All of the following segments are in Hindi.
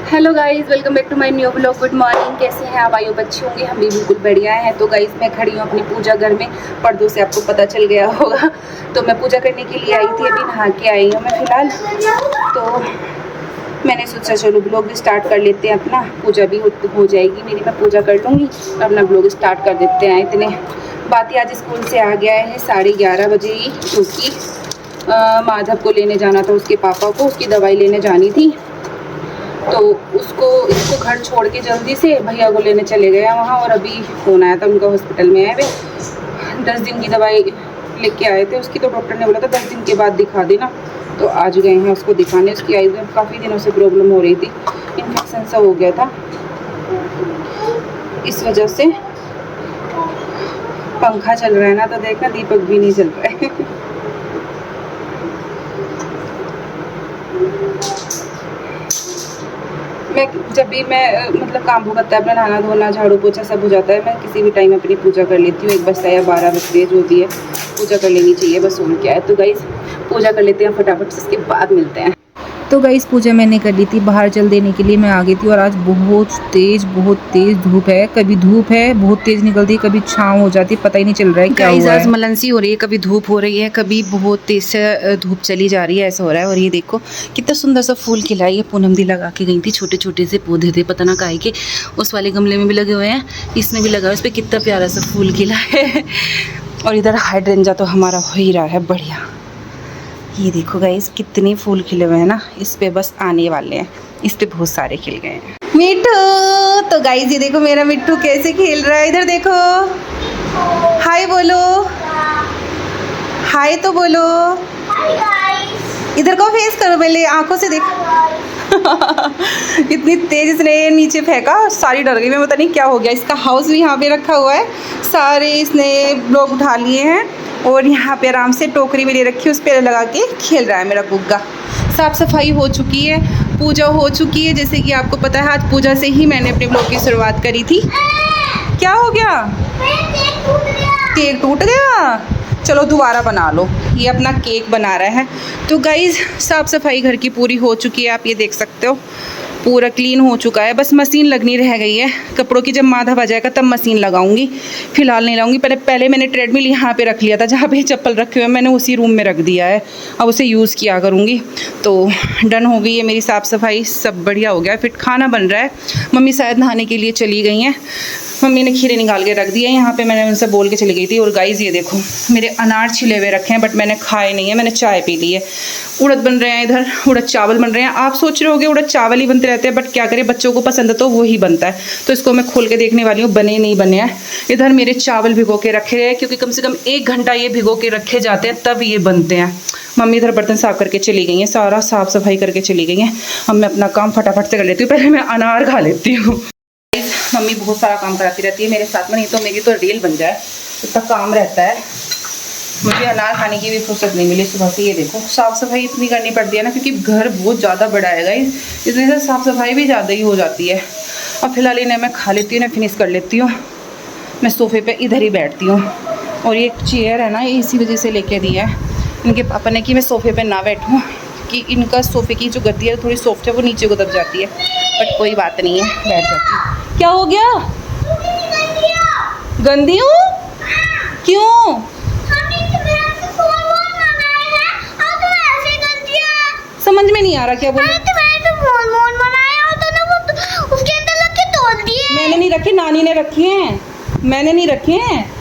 Hello guys, welcome back to my new blog. Good morning, कैसे हैं आप? आयु बच्चे होंगे, हम भी बिल्कुल बढ़िया हैं। तो गाइस मैं खड़ी हूँ अपनी पूजा घर में। पर्दों से आपको पता चल गया होगा। तो मैं पूजा करने के लिए आई थी, अभी नहा के आई हूँ मैं फ़िलहाल। तो मैंने सोचा चलो ब्लॉग भी स्टार्ट कर लेते हैं अपना। पूजा भी हो जाएगी मेरी, मैं पूजा कर लूँगी, अपना ब्लॉग स्टार्ट कर देते हैं। इतने बात ही आज स्कूल से आ गया है 11:30 बजे ही, क्योंकि माधव को लेने जाना था, उसके पापा को, उसकी दवाई लेने जानी थी। तो इसको घर छोड़ के जल्दी से भैया को लेने चले गए वहाँ। और अभी फ़ोन आया था उनका, हॉस्पिटल में है वे। 10 दिन की दवाई लेके आए थे उसकी, तो डॉक्टर ने बोला था 10 दिन के बाद दिखा देना। तो आज गए हैं उसको दिखाने। उसकी आई में काफ़ी दिनों से प्रॉब्लम हो रही थी, इन्फेक्शन सा हो गया था, इस वजह से। पंखा चल रहा है ना, तो देखना दीपक भी नहीं चल रहा है। मैं जब भी मैं मतलब काम होता है अपना, नहाना धोना झाड़ू पोछा सब हो जाता है, मैं किसी भी टाइम अपनी पूजा कर लेती हूँ। 1 बजे या 12 बजे जो भी है पूजा कर लेनी चाहिए, बस और क्या है। तो गाइस पूजा कर लेते हैं फटाफट से, इसके बाद मिलते हैं। तो गाइस पूजा मैंने कर ली थी, बाहर जल देने के लिए मैं आ गई थी। और आज बहुत तेज़ धूप है। कभी धूप है बहुत तेज़ निकलती है, कभी छाँव हो जाती है, पता ही नहीं चल रहा है क्या हुआ है। आज मलंसी हो रही है, कभी धूप हो रही है, कभी बहुत तेज़ से धूप चली जा रही है, ऐसा हो रहा है। और ये देखो कितना सुंदर सा फूल खिला है। ये पूनम दी लगा के गई थी, छोटे छोटे से पौधे थे, पता ना काहे के। उस वाले गमले में भी लगे हुए हैं, इसमें भी लगा है, उस पर कितना प्यारा सा फूल खिला है। और इधर हाइड्रेंजा तो हमारा हो ही रहा है बढ़िया। ये देखो गाइस कितने फूल खिले हुए हैं ना, इस पे बस आने वाले हैं, इस पे बहुत सारे खिल गए हैं। मिट्टू, तो गाइस ये देखो मेरा मिट्टू कैसे खेल रहा है। इधर देखो, हाय बोलो, हाय तो बोलो। इधर को फेस करो, पहले आंखों से देखो। इतनी तेज इसने नीचे फेंका, सारी डर गई मैं, पता नहीं क्या हो गया। इसका हाउस भी यहाँ पे रखा हुआ है, सारे इसने ब्लॉक उठा लिए हैं। और यहाँ पे आराम से टोकरी में ले रखी है, उस पर लगा के खेल रहा है मेरा गुग्गा। साफ़ सफाई हो चुकी है, पूजा हो चुकी है। जैसे कि आपको पता है आज पूजा से ही मैंने अपने ब्लॉग की शुरुआत करी थी। क्या हो गया? केक टूट गया? चलो दोबारा बना लो। ये अपना केक बना रहा है। तो गाइज़ साफ़ सफाई घर की पूरी हो चुकी है, आप ये देख सकते हो, पूरा क्लीन हो चुका है। बस मशीन लगनी रह गई है कपड़ों की, जब माधव आ जाएगा तब मशीन लगाऊंगी, फिलहाल नहीं लाऊंगी। पहले मैंने ट्रेडमिल यहाँ पे रख लिया था, जहाँ पे चप्पल रखे हुए मैंने उसी रूम में रख दिया है, अब उसे यूज़ किया करूँगी। तो डन हो गई है मेरी साफ़ सफाई, सब बढ़िया हो गया। फिर खाना बन रहा है, मम्मी शायद नहाने के लिए चली गई हैं, मम्मी ने खीरे निकाल के रख दिए यहाँ पे, मैंने उनसे बोल के चली गई थी। और गाइस ये देखो मेरे अनार छिले हुए रखे हैं, बट मैंने खाए नहीं है, मैंने चाय पी ली है। उड़द बन रहे हैं इधर, उड़द चावल बन रहे हैं। आप सोच रहे होगे उड़द चावल ही बनते रहते हैं, बट क्या करें, बच्चों को पसंद है तो वही बनता है। तो इसको मैं खोल के देखने वाली हूँ बने नहीं बने हैं। इधर मेरे चावल भिगो के रखे हैं, क्योंकि कम से कम 1 घंटा ये भिगो के रखे जाते हैं, तब ये बनते हैं। मम्मी इधर बर्तन साफ करके चली गई हैं, सारा साफ सफाई करके चली गई हैं। अब मैं अपना काम फटाफट से कर लेती हूँ, पहले मैं अनार खा लेती हूँ। मम्मी बहुत सारा काम कराती रहती है मेरे साथ में, नहीं तो मेरी तो रील बन जाए, इतना काम रहता है। मुझे अनार खाने की भी फुर्सत नहीं मिली सुबह से। ये देखो साफ़ सफाई इतनी करनी पड़ती है ना, क्योंकि घर बहुत ज़्यादा बड़ा है गाइस, इसलिए से साफ़ सफाई भी ज़्यादा ही हो जाती है। अब फिलहाल इन्हें मैं खा लेती हूँ, इन्हें फिनिश कर लेती हूँ। मैं सोफ़े पे इधर ही बैठती हूँ। और ये चेयर है ना, ये इसी वजह से लेके दी है इनके पापा ने कि मैं सोफ़े पर ना बैठूँ, कि इनका सोफ़े की जो गद्दी है थोड़ी सॉफ्ट है, वो नीचे को दब जाती है। बट कोई बात नहीं है, बैठ जाती हूँ। क्या हो गया? गंदी हूँ? क्यों? समझ में नहीं आ रहा क्या बोले। मैंने नहीं रखे, नानी ने रखे हैं, मैंने नहीं रखे हैं।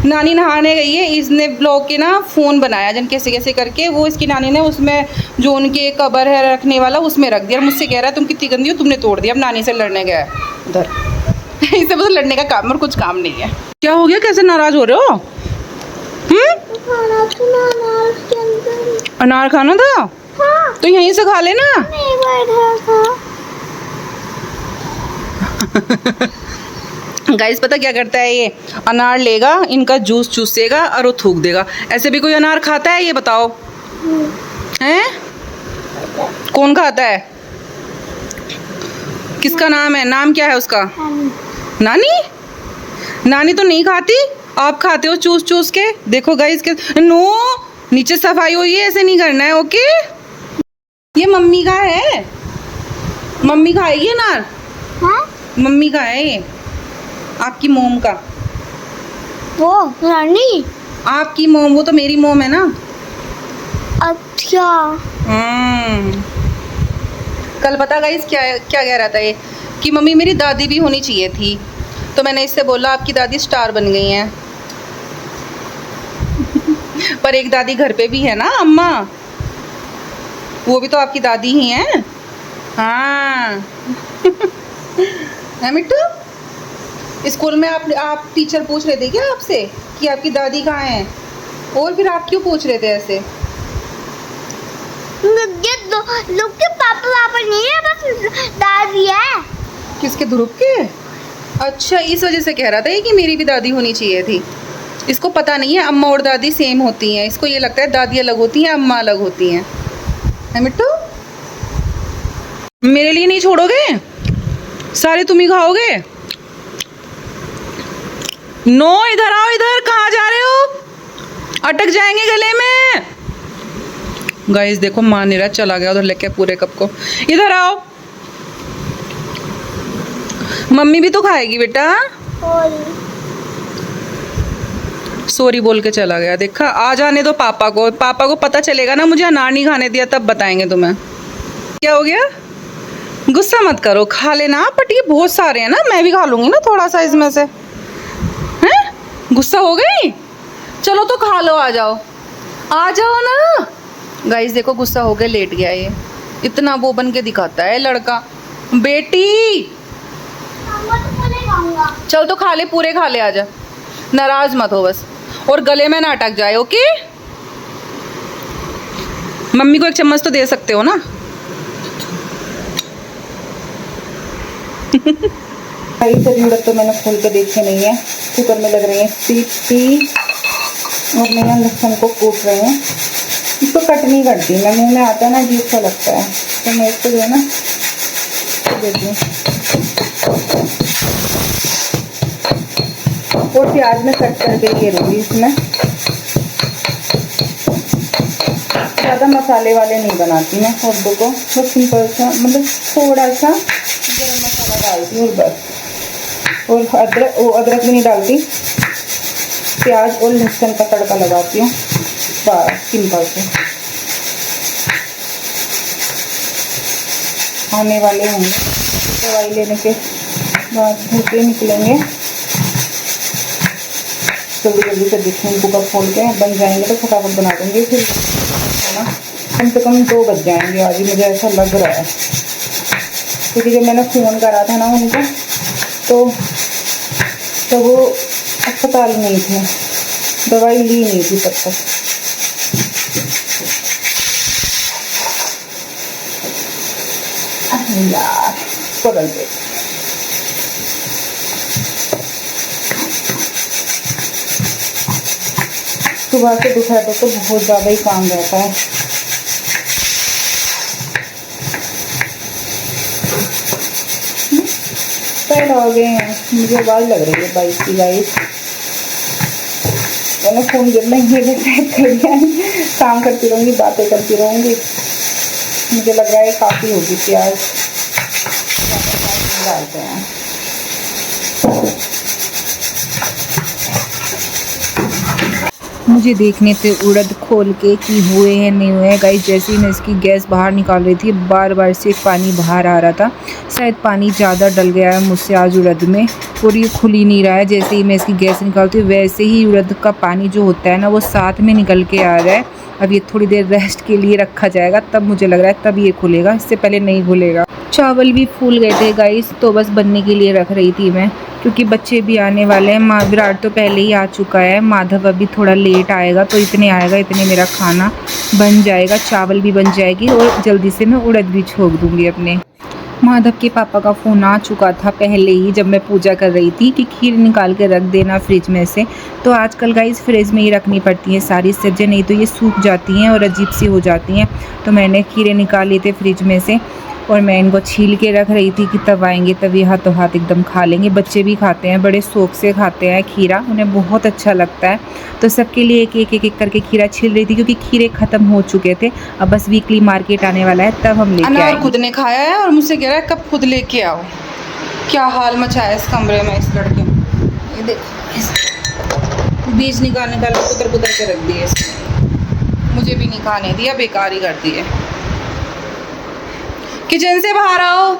नानी नहाने गई है, इसने ब्लॉग के ना फ़ोन बनाया जन कैसे कैसे करके, वो इसकी नानी ने उसमें जो उनके कबर है रखने वाला उसमें रख दिया। मुझसे कह रहा है तुम कितनी गंदी हो, तुमने तोड़ दिया। अब नानी से लड़ने गया उधर। इसे बस लड़ने का काम और कुछ काम नहीं है। क्या हो गया, कैसे नाराज़ हो रहे हो? अनार खाना था? हाँ। तो यहीं से खा लेना। गाइस पता क्या करता है, ये अनार लेगा, इनका जूस चूसेगा और वो थूक देगा। ऐसे भी कोई अनार खाता है ये बताओ? हैं? कौन खाता है? किसका नाम है? नाम क्या है उसका? नानी। नानी तो नहीं खाती, आप खाते हो चूस चूस के। देखो गाइस के नो, नीचे सफाई हुई है, ऐसे नहीं करना है, ओके। ये मम्मी का है, मम्मी खाएगी अनार? हाँ? मम्मी का है ये, आपकी मोम का। वो रानी। आपकी मोम, वो तो मेरी मोम है ना। अच्छा। कल पता गाइस क्या क्या कह रहा था ये, कि मम्मी मेरी दादी भी होनी चाहिए थी। तो मैंने इससे बोला आपकी दादी स्टार बन गई हैं। पर एक दादी घर पे भी है ना, अम्मा, वो भी तो आपकी दादी ही हैं। हाँ। है मिट्टू? स्कूल में आप टीचर पूछ रहे थे क्या आपसे कि आपकी दादी कहाँ है? और फिर आप क्यों पूछ रहे थे ऐसे? ये लोग के पापा नहीं है, बस दादी है। किसके? ध्रुव के? अच्छा, इस वजह से कह रहा था ये कि मेरी भी दादी होनी चाहिए थी। इसको पता नहीं है अम्मा और दादी सेम होती हैं। इसको ये लगता है दादी अलग होती हैं, अम्मा अलग होती हैं। है मिट्टू? मेरे लिए नहीं छोड़ोगे? सारे तुम ही खाओगे? नो, इधर आओ। इधर कहाँ जा रहे हो? अटक जाएंगे गले में। गाइस देखो, माँ नेरा चला गया उधर लेके पूरे कप को। इधर आओ, मम्मी भी तो खाएगी बेटा। सॉरी बोल के चला गया। देखा, आ जाने दो पापा को। पापा को पता चलेगा ना मुझे अनार नहीं खाने दिया, तब बताएंगे तुम्हें। क्या हो गया? गुस्सा मत करो, खा लेना। बट ये बहुत सारे हैं ना, मैं भी खा लूंगी ना थोड़ा सा इसमें से। हैं? गुस्सा हो गई? चलो तो खा लो, आ जाओ, आ जाओ ना। गाइस देखो, गुस्सा हो गया, लेट गया ये। इतना वो बन के दिखाता है लड़का। बेटी चल तो खा ले, पूरे खा ले, आजा। नाराज मत हो बस, और गले में ना अटक जाए। ओके? मम्मी को एक चम्मच तो दे सकते हो ना। जरूरत तो मैंने खोल के देखी नहीं है। कुकर में लग रही है सीटी, और मैं यहाँ लहसुन को कूट रही हूँ। इसको कट नहीं करती मैं, मुंह में आता है ना अजीब सा लगता है, तो मैं इसको जो है ना देती हूँ। और प्याज में कट करके ये रहूँगी इसमें। ज़्यादा मसाले वाले नहीं बनाती मैं उर्दू को, तो सिंपल सा, मतलब थोड़ा सा गरम मसाला डालती हूँ बस। और अदरक भी नहीं डालती। प्याज और लहसुन का तड़का लगाती हूँ बस, सिंपल से। आने वाले होंगे दवाई लेने के बाद, घर के निकलेंगे। जल्दी जल्दी से देखूँ, कुकर खोल के बन जाएंगे तो फटाफट बना दूँगी। फिर है ना, कम से कम 2 बज जाएंगे आज ही, मुझे ऐसा लग रहा है। क्योंकि जब मैंने फ़ोन करा था ना उनको, तो वो अस्पताल में ही थे, दवाई ली नहीं थी तब तक। यार बदल दे। सुबह से दोपहर तक तो बहुत ज़्यादा ही काम रहता है। पैर आ गए हैं, मुझे आवाज़ लग रही है बाइक की। गाइस मैंने फ़ोन जब मैं ये सेट कर दिया, काम करती रहूँगी, बातें करती रहूँगी। मुझे लग रहा है काफ़ी होगी प्याज, डालते हैं। मुझे देखने से उड़द खोल के कि हुए हैं नहीं हुए हैं। गाइस जैसे ही मैं इसकी गैस बाहर निकाल रही थी, बार बार से पानी बाहर आ रहा था। शायद पानी ज़्यादा डल गया है मुझसे आज उड़द में, और ये खुल ही नहीं रहा है। जैसे ही मैं इसकी गैस निकालती हूँ, वैसे ही उड़द का पानी जो होता है ना, वो साथ में निकल के आ रहा है। अब ये थोड़ी देर रेस्ट के लिए रखा जाएगा, तब मुझे लग रहा है तब ये खुलेगा, इससे पहले नहीं खुलेगा। चावल भी फूल गए थे गाइस, तो बस बनने के लिए रख रही थी मैं, क्योंकि बच्चे भी आने वाले हैं। विराट तो पहले ही आ चुका है, माधव अभी थोड़ा लेट आएगा, तो इतने आएगा, इतने मेरा खाना बन जाएगा, चावल भी बन जाएगी, और जल्दी से मैं उड़द भी छोक दूँगी अपने। माधव के पापा का फ़ोन आ चुका था पहले ही, जब मैं पूजा कर रही थी, कि खीर निकाल के रख देना फ्रिज में से। तो आजकल गाइस फ्रिज में ही रखनी पड़ती हैं सारी सब्जियाँ, नहीं तो ये सूख जाती हैं और अजीब सी हो जाती हैं। तो मैंने खीरें निकाल ली थी फ्रिज में से। और मैं इनको छील के रख रही थी कि तब आएंगे तब ये हाथों हाथ एकदम खा लेंगे। बच्चे भी खाते हैं, बड़े शौक से खाते हैं खीरा, उन्हें बहुत अच्छा लगता है। तो सबके लिए एक करके खीरा छील रही थी क्योंकि खीरे ख़त्म हो चुके थे। अब बस वीकली मार्केट आने वाला है तब हम लेके आएंगे। खुद ने खाया है और मुझसे कह रहा है कब खुद लेके आओ। क्या हाल मचाया इस कमरे में इस लड़के ने। ये देखो बीज निकाल कुतर के रख दिए इसने। मुझे भी नहीं खाने दिया, बेकार ही कर दिए। किचन से बाहर आओ।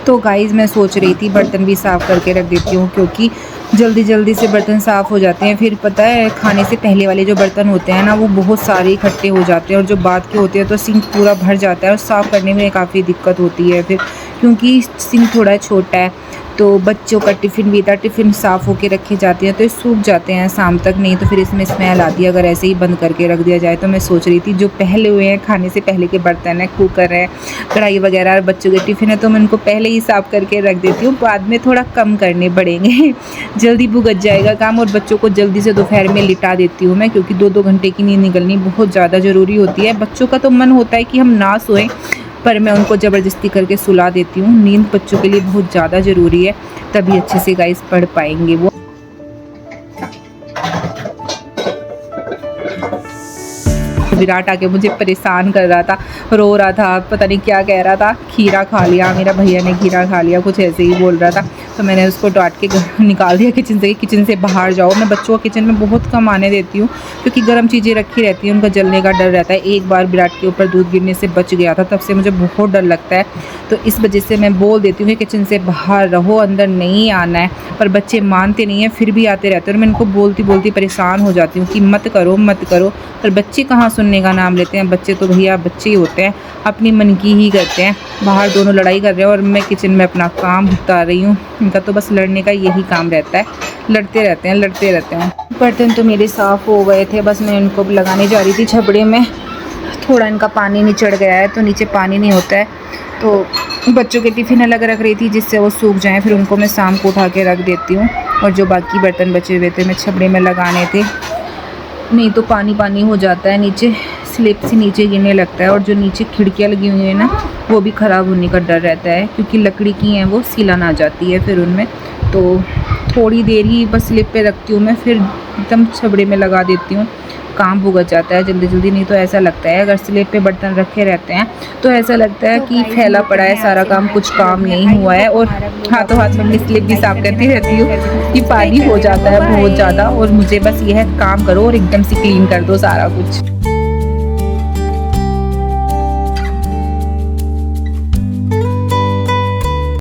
तो गाइज़ मैं सोच रही थी बर्तन भी साफ़ करके रख देती हूँ क्योंकि जल्दी जल्दी से बर्तन साफ़ हो जाते हैं। फिर पता है खाने से पहले वाले जो बर्तन होते हैं ना वो बहुत सारे इकट्ठे हो जाते हैं और जो बाद के होते हैं तो सिंक पूरा भर जाता है और साफ़ करने में काफ़ी दिक्कत होती है फिर, क्योंकि सिंक थोड़ा छोटा है। तो बच्चों का टिफ़िन भी था, टिफ़िन साफ़ होके रखे जाते हैं तो ये सूख जाते हैं शाम तक, नहीं तो फिर इसमें स्मेल आती है अगर ऐसे ही बंद करके रख दिया जाए। तो मैं सोच रही थी जो पहले हुए हैं खाने से पहले के बर्तन है, कुकर है, कढ़ाई वगैरह और बच्चों के टिफ़िन है, तो मैं उनको पहले ही साफ़ करके रख देती हूँ। बाद में थोड़ा कम करने पड़ेंगे जल्दी भुगत जाएगा काम। और बच्चों को जल्दी से दोपहर में लिटा देती हूँ मैं, क्योंकि 2-2 घंटे की नींद निकलनी बहुत ज़्यादा ज़रूरी होती है। बच्चों का तो मन होता है कि हम ना सोएं, पर मैं उनको ज़बरदस्ती करके सुला देती हूँ। नींद बच्चों के लिए बहुत ज़्यादा ज़रूरी है, तभी अच्छे से गाइस पढ़ पाएंगे वो। विराट आके मुझे परेशान कर रहा था, रो रहा था, पता नहीं क्या कह रहा था, खीरा खा लिया मेरा भैया ने, खीरा खा लिया, कुछ ऐसे ही बोल रहा था। तो मैंने उसको डांट के निकाल दिया किचन से बाहर जाओ। मैं बच्चों को किचन में बहुत कम आने देती हूँ क्योंकि गर्म चीज़ें रखी रहती हैं, उनका जलने का डर रहता है। एक बार विराट के ऊपर दूध गिरने से बच गया था, तब से मुझे बहुत डर लगता है। तो इस वजह से मैं बोल देती हूँ कि किचन से बाहर रहो, अंदर नहीं आना है। पर बच्चे मानते नहीं हैं, फिर भी आते रहते हैं और मैं इनको बोलती बोलती परेशान हो जाती हूँ कि मत करो मत करो। पर बच्चे कहाँ सुनने का नाम लेते हैं। बच्चे तो भैया बच्चे ही होते हैं, अपनी मन की ही करते हैं। बाहर दोनों लड़ाई कर रहे हैं और मैं किचन में अपना काम भुगता रही हूँ। इनका तो बस लड़ने का यही काम रहता है, लड़ते रहते हैं। बर्तन तो मेरे साफ़ हो गए थे, बस मैं इनको लगाने जा रही थी छबड़े में। थोड़ा इनका पानी निचड़ गया है तो नीचे पानी नहीं होता है, तो बच्चों के टिफ़िन अलग रख रही थी जिससे वो सूख जाएं। फिर उनको मैं शाम को उठा के रख देती हूँ और जो बाकी बर्तन बचे हुए थे मैं छबड़े में लगाने थे, नहीं तो पानी हो जाता है नीचे, स्लिप से नीचे गिरने लगता है। और जो नीचे खिड़कियाँ लगी हुई हैं ना वो भी ख़राब होने का डर रहता है क्योंकि लकड़ी की हैं, वो सीलन आ जाती है फिर उनमें। तो थोड़ी देर ही बस स्लिप पे रखती हूँ मैं, फिर एकदम छबड़े में लगा देती हूँ। काम भुगत जाता है जल्दी। नहीं तो ऐसा लगता है अगर स्लिप पे बर्तन रखे रहते हैं तो ऐसा लगता है कि फैला पड़ा है सारा काम, कुछ काम नहीं हुआ है। और हाथों हाथ में अपनी स्लिप भी साफ़ करती रहती हूँ कि पानी हो जाता है बहुत ज़्यादा, और मुझे बस यह काम करो और एकदम से क्लीन कर दो सारा कुछ।